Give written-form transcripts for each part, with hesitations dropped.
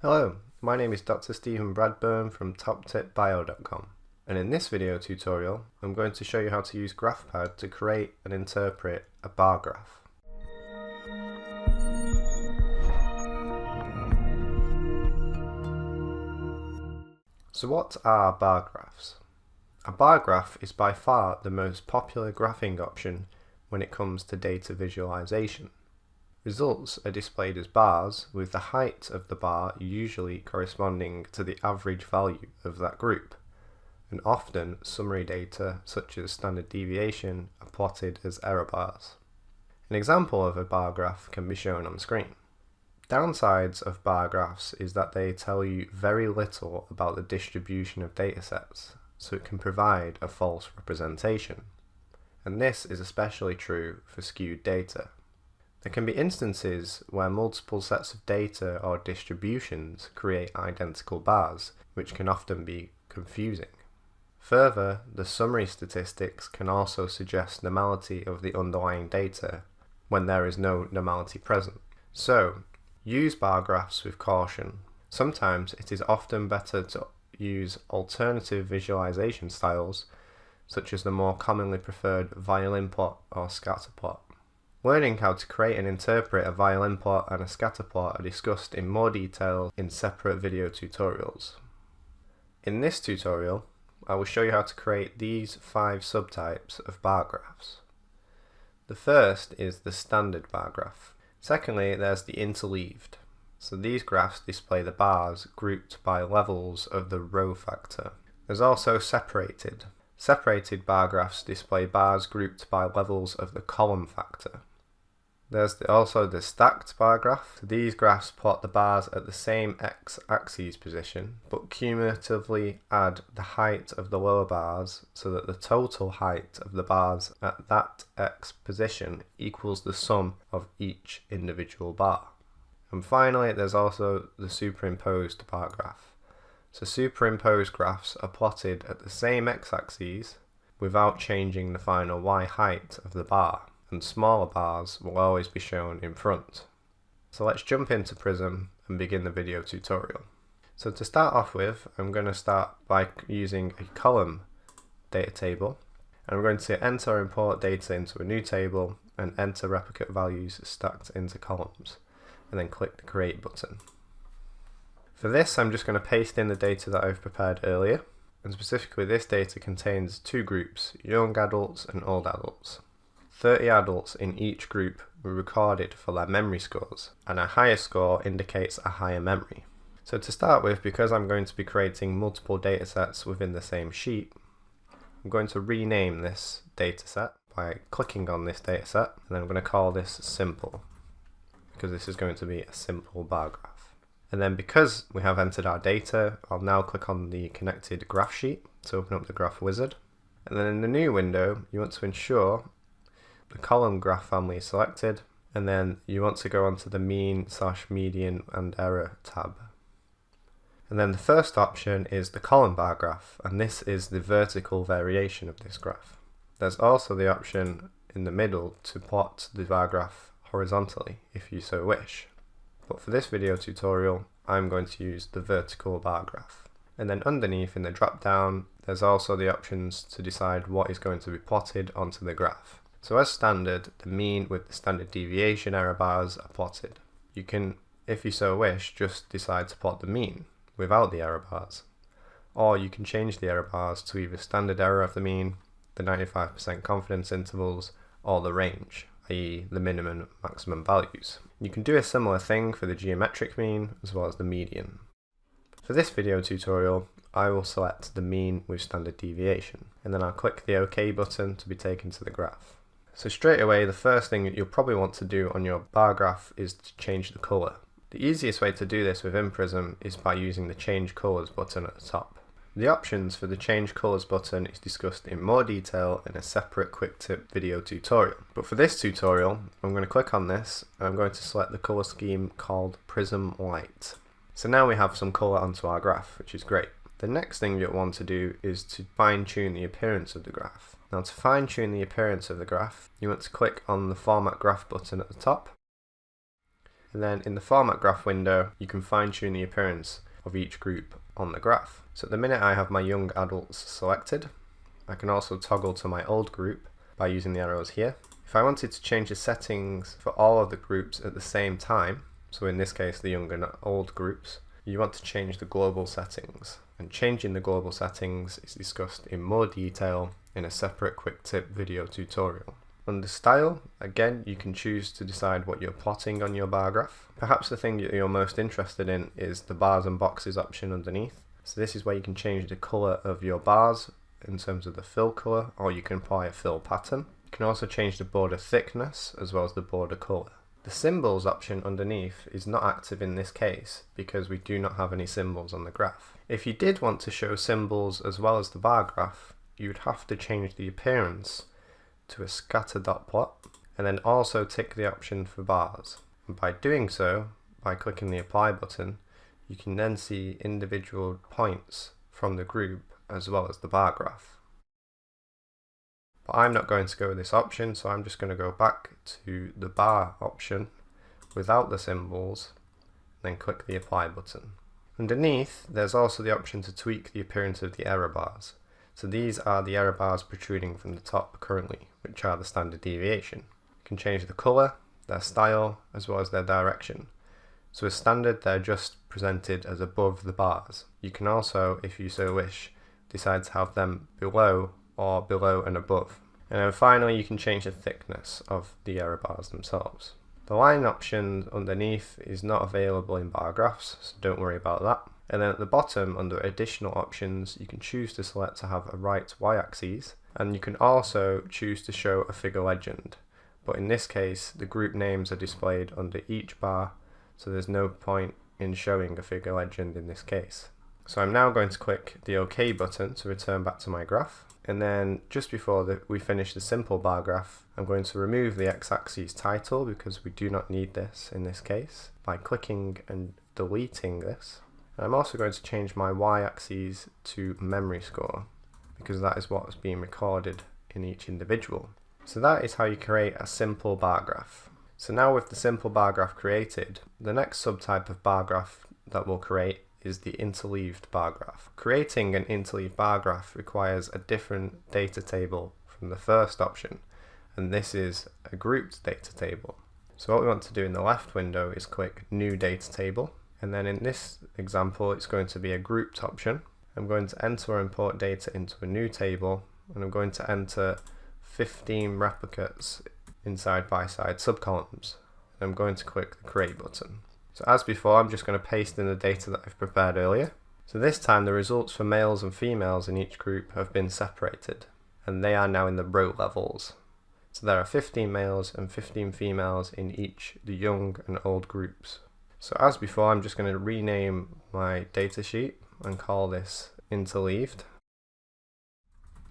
Hello, my name is Dr. Stephen Bradburn from TopTipBio.com, and in this video tutorial I'm going to show you how to use GraphPad to create and interpret a bar graph. So what are bar graphs? A bar graph is by far the most popular graphing option when it comes to data visualization. Results are displayed as bars, with the height of the bar usually corresponding to the average value of that group, and often summary data such as standard deviation are plotted as error bars. An example of a bar graph can be shown on screen. Downsides of bar graphs is that they tell you very little about the distribution of datasets, so it can provide a false representation, and this is especially true for skewed data. There can be instances where multiple sets of data or distributions create identical bars, which can often be confusing. Further, the summary statistics can also suggest normality of the underlying data when there is no normality present. So, use bar graphs with caution. Sometimes it is often better to use alternative visualization styles, such as the more commonly preferred violin plot or scatter plot. Learning how to create and interpret a violin plot and a scatter plot are discussed in more detail in separate video tutorials. In this tutorial, I will show you how to create these 5 subtypes of bar graphs. The first is the standard bar graph. Secondly, there's the interleaved. So these graphs display the bars grouped by levels of the row factor. There's also separated. Separated bar graphs display bars grouped by levels of the column factor. There's also the stacked bar graph. These graphs plot the bars at the same x-axis position, but cumulatively add the height of the lower bars so that the total height of the bars at that x position equals the sum of each individual bar. And finally, there's also the superimposed bar graph. So superimposed graphs are plotted at the same x-axis without changing the final y height of the bar, and smaller bars will always be shown in front. So let's jump into Prism and begin the video tutorial. So to start off with, I'm going to start by using a column data table, and I'm going to enter or import data into a new table and enter replicate values stacked into columns, and then click the Create button. For this, I'm just going to paste in the data that I've prepared earlier, and specifically this data contains 2 groups, young adults and old adults. 30 adults in each group were recorded for their memory scores, and a higher score indicates a higher memory. So to start with, because I'm going to be creating multiple datasets within the same sheet, I'm going to rename this dataset by clicking on this dataset, and then I'm going to call this simple, because this is going to be a simple bar graph. And then because we have entered our data, I'll now click on the connected graph sheet to open up the graph wizard. And then in the new window, you want to ensure the column graph family is selected, and then you want to go onto the mean / median and error tab. And then the first option is the column bar graph, and this is the vertical variation of this graph. There's also the option in the middle to plot the bar graph horizontally if you so wish. But for this video tutorial, I'm going to use the vertical bar graph. And then underneath in the drop down, there's also the options to decide what is going to be plotted onto the graph. So as standard, the mean with the standard deviation error bars are plotted. You can, if you so wish, just decide to plot the mean without the error bars. Or you can change the error bars to either standard error of the mean, the 95% confidence intervals, or the range, i.e. the minimum and maximum values. You can do a similar thing for the geometric mean as well as the median. For this video tutorial, I will select the mean with standard deviation, and then I'll click the OK button to be taken to the graph. So straight away, the first thing that you'll probably want to do on your bar graph is to change the color. The easiest way to do this within Prism is by using the Change Colors button at the top. The options for the Change Colors button is discussed in more detail in a separate quick tip video tutorial. But for this tutorial, I'm going to click on this, and I'm going to select the color scheme called Prism Light. So now we have some color onto our graph, which is great. The next thing you'll want to do is to fine-tune the appearance of the graph. Now to fine-tune the appearance of the graph, you want to click on the Format Graph button at the top, And then in the Format Graph window, you can fine tune the appearance of each group on the graph. So at the minute I have my young adults selected. I can also toggle to my old group by using the arrows here. If I wanted to change the settings for all of the groups at the same time, so in this case the young and old groups, you want to change the global settings. And changing the global settings is discussed in more detail in a separate quick tip video tutorial. Under style, again, you can choose to decide what you're plotting on your bar graph. Perhaps the thing that you're most interested in is the bars and boxes option underneath. So this is where you can change the color of your bars in terms of the fill color, or you can apply a fill pattern. You can also change the border thickness as well as the border color. The symbols option underneath is not active in this case because we do not have any symbols on the graph. If you did want to show symbols as well as the bar graph, you would have to change the appearance to a scatter dot plot and then also tick the option for bars. And by doing so, by clicking the apply button, you can then see individual points from the group as well as the bar graph. But I'm not going to go with this option, so I'm just going to go back to the bar option without the symbols, then click the apply button. Underneath, there's also the option to tweak the appearance of the error bars. So these are the error bars protruding from the top currently, which are the standard deviation. You can change the color, their style, as well as their direction. So as standard, they're just presented as above the bars. You can also, if you so wish, decide to have them below or below and above. And then finally, you can change the thickness of the error bars themselves. The line option underneath is not available in bar graphs, so don't worry about that. And then at the bottom, under additional options, you can choose to select to have a right y-axis, and you can also choose to show a figure legend. But in this case, the group names are displayed under each bar, so there's no point in showing a figure legend in this case. So I'm now going to click the OK button to return back to my graph. And then just before we finish the simple bar graph, I'm going to remove the x-axis title because we do not need this in this case by clicking and deleting this. And I'm also going to change my y-axis to memory score because that is what is being recorded in each individual. So that is how you create a simple bar graph. So now with the simple bar graph created, the next subtype of bar graph that we'll create is the interleaved bar graph. Creating an interleaved bar graph requires a different data table from the first option, and this is a grouped data table. So what we want to do in the left window is click New Data Table, and then in this example it's going to be a grouped option. I'm going to enter or import data into a new table, and I'm going to enter 15 replicates in side-by-side subcolumns. And I'm going to click the Create button. So as before, I'm just going to paste in the data that I've prepared earlier. So this time the results for males and females in each group have been separated, and they are now in the row levels. So there are 15 males and 15 females in each the young and old groups. So as before, I'm just going to rename my datasheet and call this Interleaved.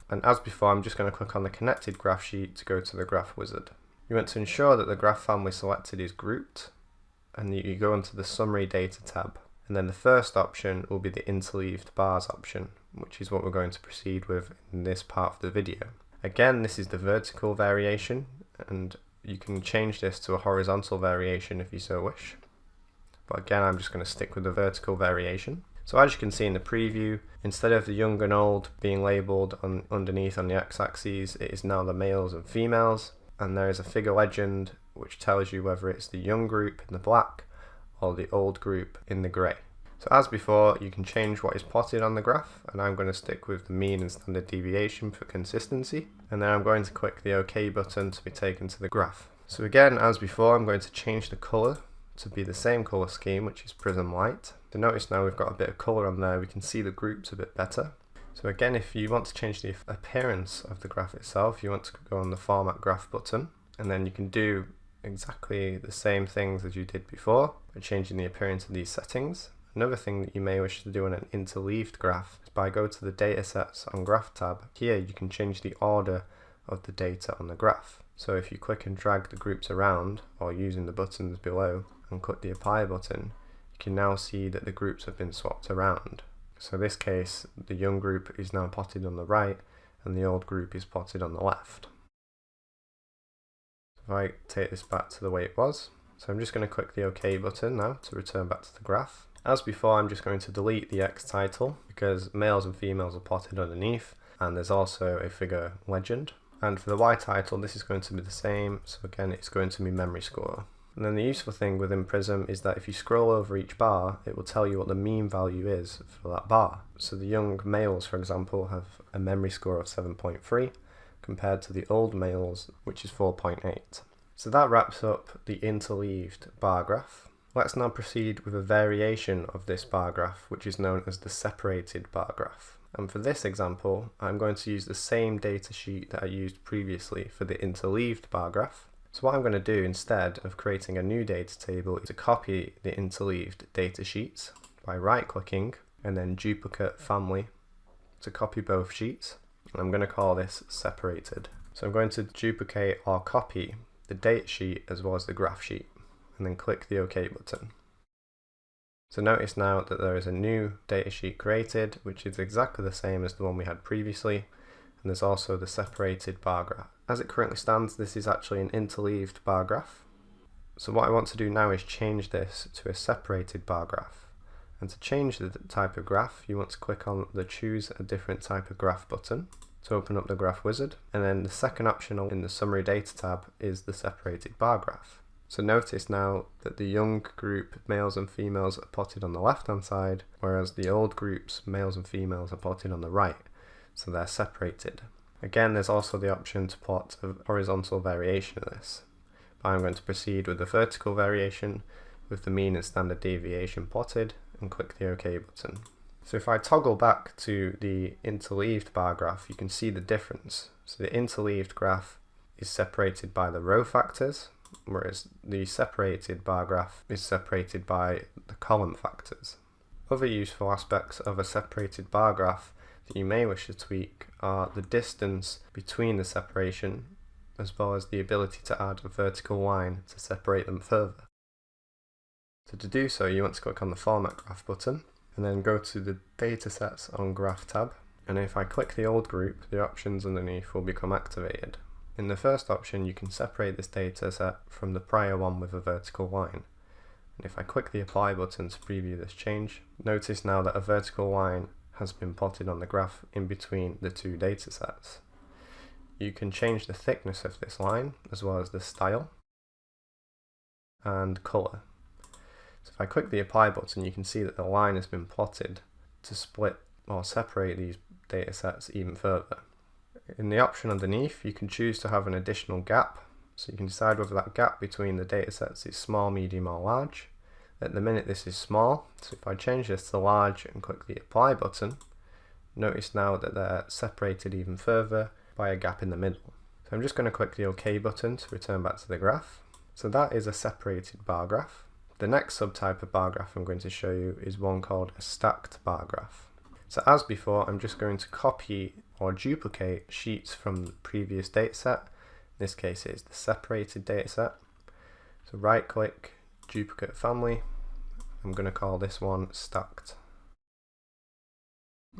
And as before, I'm just going to click on the connected graph sheet to go to the graph wizard. You want to ensure that the graph family selected is grouped, and you go into the Summary Data tab. And then the first option will be the Interleaved Bars option, which is what we're going to proceed with in this part of the video. Again, this is the vertical variation, and you can change this to a horizontal variation if you so wish. But again, I'm just going to stick with the vertical variation. So as you can see in the preview, instead of the young and old being labelled underneath on the x-axis, it is now the males and females, and there is a figure legend which tells you whether it's the young group in the black or the old group in the grey. So as before, you can change what is plotted on the graph, and I'm going to stick with the mean and standard deviation for consistency, and then I'm going to click the OK button to be taken to the graph. So again, as before, I'm going to change the colour to be the same colour scheme, which is Prism White. So notice now we've got a bit of colour on there, we can see the groups a bit better. So again, if you want to change the appearance of the graph itself, you want to go on the Format Graph button, and then you can do exactly the same things as you did before by changing the appearance of these settings. Another thing that you may wish to do on an interleaved graph is by go to the Datasets on Graph tab. Here you can change the order of the data on the graph. So if you click and drag the groups around, or using the buttons below, and click the Apply button, you can now see that the groups have been swapped around. So in this case, the young group is now plotted on the right, and the old group is plotted on the left. If I take this back to the way it was, So I'm just going to click the OK button now to return back to the graph. As before, I'm just going to delete the X title because males and females are plotted underneath, and there's also a figure legend. And for the Y title, this is going to be the same, so again it's going to be memory score. And then the useful thing within Prism is that if you scroll over each bar, it will tell you what the mean value is for that bar. So the young males, for example, have a memory score of 7.3 compared to the old males, which is 4.8. So that wraps up the interleaved bar graph. Let's now proceed with a variation of this bar graph, which is known as the separated bar graph. And for this example, I'm going to use the same data sheet that I used previously for the interleaved bar graph. So what I'm going to do instead of creating a new data table is to copy the interleaved data sheets by right-clicking and then duplicate family to copy both sheets. And I'm going to call this separated. So I'm going to duplicate or copy the data sheet as well as the graph sheet and then click the OK button. So notice now that there is a new datasheet created, which is exactly the same as the one we had previously, and there's also the separated bar graph. As it currently stands, this is actually an interleaved bar graph. So what I want to do now is change this to a separated bar graph. And to change the type of graph, you want to click on the Choose a Different Type of Graph button to open up the graph wizard, and then the second option in the Summary Data tab is the separated bar graph. So notice now that the young group, males and females, are plotted on the left hand side, whereas the old groups, males and females, are plotted on the right, so they're separated. Again, there's also the option to plot a horizontal variation of this, but I'm going to proceed with the vertical variation with the mean and standard deviation plotted and click the OK button. So if I toggle back to the interleaved bar graph, you can see the difference. So the interleaved graph is separated by the row factors, whereas the separated bar graph is separated by the column factors. Other useful aspects of a separated bar graph that you may wish to tweak are the distance between the separation, as well as the ability to add a vertical line to separate them further. So to do so, you want to click on the Format Graph button and then go to the Datasets on Graph tab, and if I click the old group, the options underneath will become activated. In the first option, you can separate this data set from the prior one with a vertical line. And if I click the Apply button to preview this change, notice now that a vertical line has been plotted on the graph in between the two data sets. You can change the thickness of this line, as well as the style and colour. So if I click the Apply button, you can see that the line has been plotted to split or separate these data sets even further. In the option underneath, you can choose to have an additional gap, so you can decide whether that gap between the datasets is small, medium or large. At the minute this is small, so if I change this to large and click the Apply button, notice now that they're separated even further by a gap in the middle. So I'm just going to click the OK button to return back to the graph. So that is a separated bar graph. The next subtype of bar graph I'm going to show you is one called a stacked bar graph. So as before, I'm just going to copy or duplicate sheets from the previous dataset. In this case it is the separated dataset. So right click, duplicate family. I'm going to call this one stacked.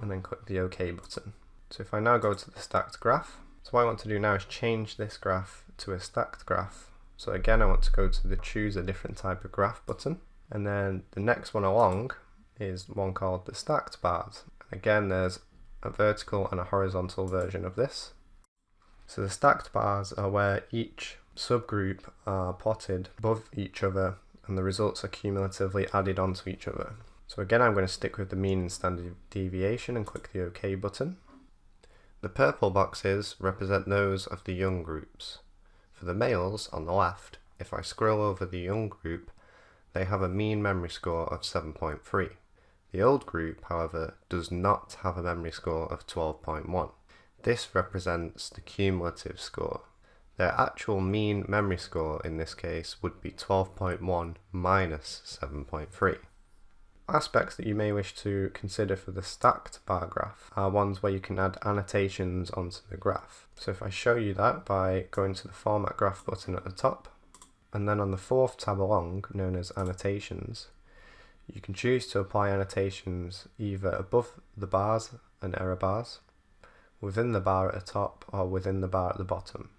And then click the OK button. So if I now go to the stacked graph, so what I want to do now is change this graph to a stacked graph. So again, I want to go to the Choose a Different Type of Graph button. And then the next one along is one called the stacked bars. Again, there's a vertical and a horizontal version of this. So the stacked bars are where each subgroup are plotted above each other and the results are cumulatively added onto each other. So again, I'm going to stick with the mean and standard deviation and click the OK button. The purple boxes represent those of the young groups. For the males on the left, if I scroll over the young group, they have a mean memory score of 7.3. The old group, however, does not have a memory score of 12.1. This represents the cumulative score. Their actual mean memory score in this case would be 12.1 minus 7.3. Aspects that you may wish to consider for the stacked bar graph are ones where you can add annotations onto the graph. So if I show you that by going to the Format Graph button at the top, and then on the fourth tab along, known as Annotations, you can choose to apply annotations either above the bars and error bars, within the bar at the top, or within the bar at the bottom.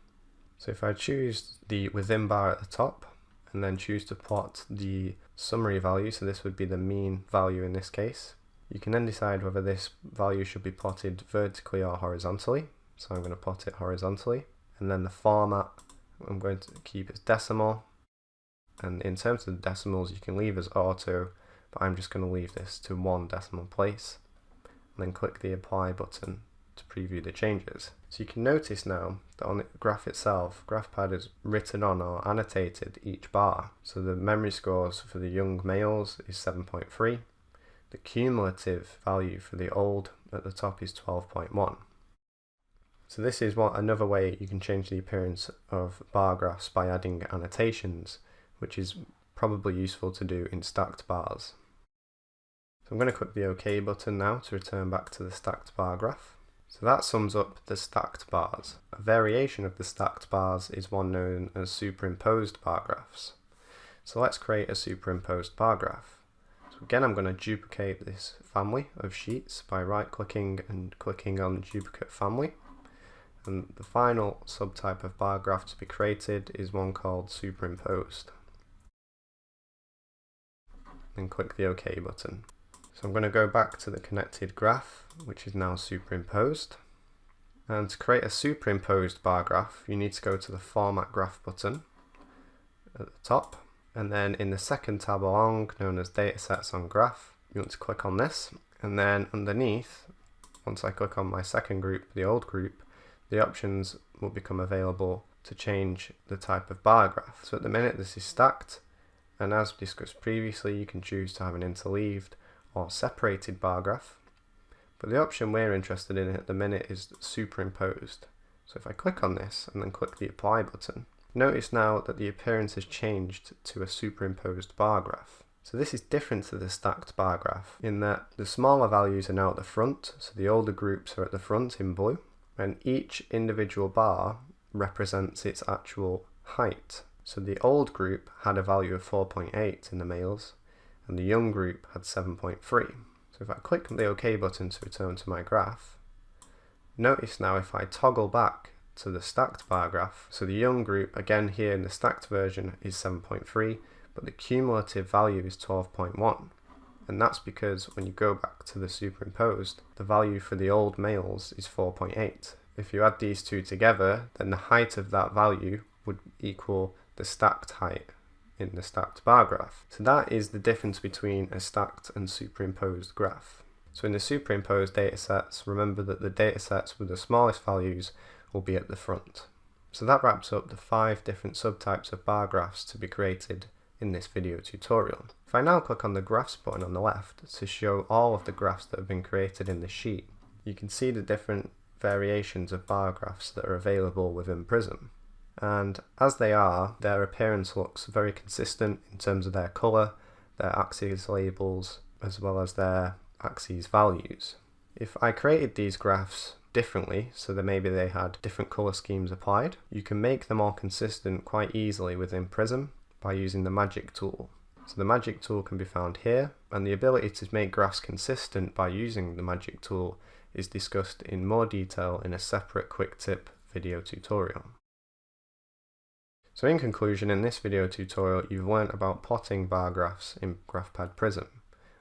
So if I choose the within bar at the top and then choose to plot the summary value, so this would be the mean value in this case. You can then decide whether this value should be plotted vertically or horizontally, so I'm going to plot it horizontally, and then the format I'm going to keep as decimal, and in terms of the decimals you can leave as auto, but I'm just going to leave this to 1 decimal place, and then click the apply button to preview the changes. So you can notice now that on the graph itself, GraphPad has written on or annotated each bar. So the memory scores for the young males is 7.3. The cumulative value for the old at the top is 12.1. So this is another way you can change the appearance of bar graphs by adding annotations, which is probably useful to do in stacked bars. So I'm going to click the OK button now to return back to the stacked bar graph. So that sums up the stacked bars. A variation of the stacked bars is one known as superimposed bar graphs. So let's create a superimposed bar graph. So again, I'm going to duplicate this family of sheets by right-clicking and clicking on Duplicate Family. And the final subtype of bar graph to be created is one called Superimposed. And click the OK button. So I'm going to go back to the connected graph, which is now superimposed. And to create a superimposed bar graph, you need to go to the Format Graph button at the top. And then in the second tab along, known as Datasets on Graph, you want to click on this. And then underneath, once I click on my second group, the old group, the options will become available to change the type of bar graph. So at the minute this is stacked, and as discussed previously, you can choose to have an interleaved or separated bar graph, but the option we're interested in at the minute is superimposed. So if I click on this and then click the apply button, notice now that the appearance has changed to a superimposed bar graph. So this is different to the stacked bar graph in that the smaller values are now at the front, so the older groups are at the front in blue, and each individual bar represents its actual height. So the old group had a value of 4.8 in the males, and the young group had 7.3. So if I click the OK button to return to my graph, notice now if I toggle back to the stacked bar graph, so the young group, again here in the stacked version, is 7.3, but the cumulative value is 12.1. And that's because when you go back to the superimposed, the value for the old males is 4.8. If you add these two together, then the height of that value would equal the stacked height in the stacked bar graph. So that is the difference between a stacked and superimposed graph. So in the superimposed datasets, remember that the datasets with the smallest values will be at the front. So that wraps up the 5 different subtypes of bar graphs to be created in this video tutorial. If I now click on the graphs button on the left to show all of the graphs that have been created in the sheet, you can see the different variations of bar graphs that are available within Prism. And as they are, their appearance looks very consistent in terms of their colour, their axes labels, as well as their axes values. If I created these graphs differently, so that maybe they had different colour schemes applied, you can make them all consistent quite easily within Prism by using the magic tool. So the magic tool can be found here, and the ability to make graphs consistent by using the magic tool is discussed in more detail in a separate quick tip video tutorial. So in conclusion, in this video tutorial you've learnt about plotting bar graphs in GraphPad Prism,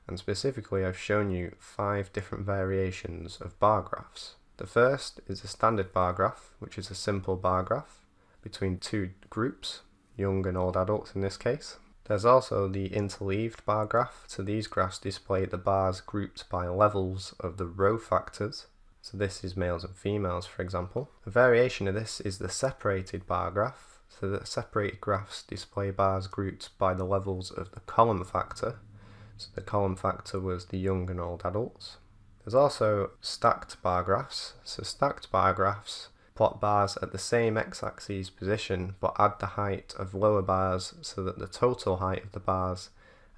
and specifically I've shown you 5 different variations of bar graphs. The first is a standard bar graph, which is a simple bar graph between 2 groups, young and old adults in this case. There's also the interleaved bar graph, so these graphs display the bars grouped by levels of the row factors. So this is males and females, for example. A variation of this is the separated bar graph, so the separated graphs display bars grouped by the levels of the column factor. So the column factor was the young and old adults. There's also stacked bar graphs. So stacked bar graphs plot bars at the same x-axis position but add the height of lower bars so that the total height of the bars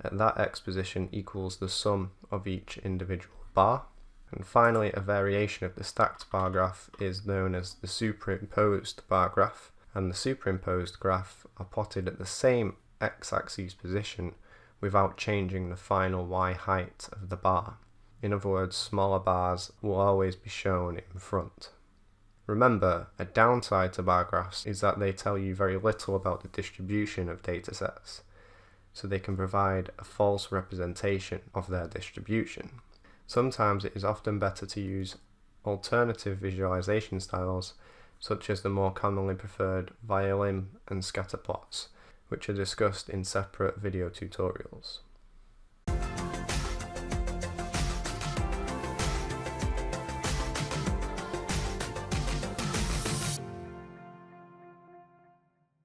at that x position equals the sum of each individual bar. And finally, a variation of the stacked bar graph is known as the superimposed bar graph, and the superimposed graph are plotted at the same x-axis position without changing the final y height of the bar. In other words, smaller bars will always be shown in front. Remember, a downside to bar graphs is that they tell you very little about the distribution of datasets, so they can provide a false representation of their distribution. Sometimes it is often better to use alternative visualization styles, such as the more commonly preferred violin and scatter plots, which are discussed in separate video tutorials.